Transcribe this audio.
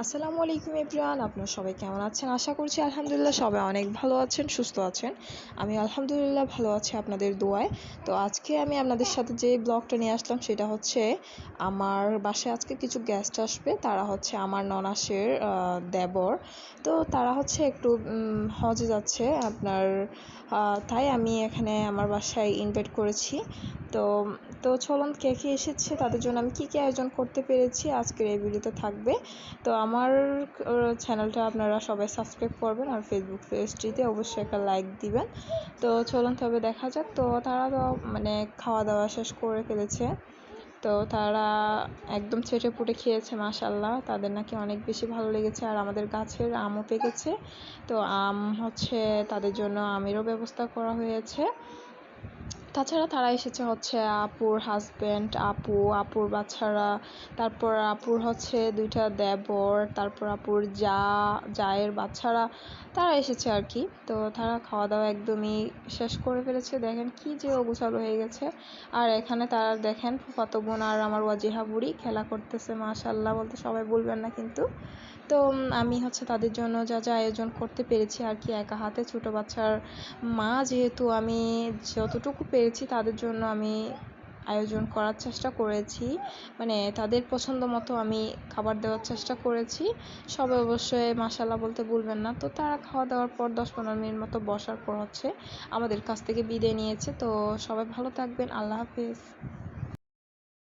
আসসালামু আলাইকুম এভরিওয়ান, আপনারা সবাই কেমন আছেন? আশা করছি আলহামদুলিল্লাহ সবাই অনেক ভালো আছেন, সুস্থ আছেন। আমি আলহামদুলিল্লাহ ভালো আছি আপনাদের দোয়ায়। তো আজকে আমি আপনাদের সাথে যে ব্লগটা নিয়ে আসলাম সেটা হচ্ছে আমার বাসায় আজকে কিছু গেস্ট আসবে। তারা হচ্ছে আমার ননাসের দেবর। তো তারা হচ্ছে একটু হজে যাচ্ছে আপনার, তাই আমি এখানে আমার বাসায় ইনভাইট করেছি। তো তো চলুন কে কে এসেছে, তাদের জন্য আমি কী কী আয়োজন করতে পেরেছি আজকের এই ভিডিওতে থাকবে। তো আমার চ্যানেলটা আপনারা সবাই সাবস্ক্রাইব করবেন আর ফেসবুক পেজটিতে অবশ্যই একটা লাইক দিবেন। তো চলুন তবে দেখা যাক। তো তারা তো খাওয়া দাওয়া শেষ করে ফেলেছে। তো তারা একদম চেটেপুটে খেয়েছে, মাশাআল্লাহ। তাদের নাকি অনেক বেশি ভালো লেগেছে আর আমাদের গাছের আমও পেকেছে। তো আম হচ্ছে তাদের জন্য আমেরও ব্যবস্থা করা হয়েছে। তাছাড়া তারা এসেছে হচ্ছে আপুর হাজব্যান্ড, আপুর বাচ্চারা, তারপর আপুর হচ্ছে দুইটা দেবর, তারপর আপুর জায়ের বাচ্চারা, তারা এসেছে আর কি। তো তারা খাওয়া দাওয়া একদমই শেষ করে ফেলেছে। দেখেন কি যে অগোছালো হয়ে গেছে। আর এখানে তারা দেখেন ফুফাতো বোন আর আমার ওয়াজিহা বুড়ি খেলা করতেছে, মাশাআল্লাহ বলতে সবাই বলবেন না কিন্তু। তো আমি হচ্ছে তাদের জন্য যা যা আয়োজন করতে পেরেছি আর কি, একা হাতে ছোটো বাচ্চার মা যেহেতু, আমি যতটুকু পেরেছি তাদের জন্য আমি আয়োজন করার চেষ্টা করেছি। তাদের পছন্দ মতো আমি খাবার দেওয়ার চেষ্টা করেছি। সবাই অবশ্যই মাশাআল্লাহ বলতে ভুলবেন না। তো তারা খাওয়া দাওয়ার পর 10-15 মিনিট মতো বসার পর হচ্ছে আমাদের কাছ থেকে বিদায় নিয়েছে। তো সবাই ভালো থাকবেন, আল্লাহ হাফেজ।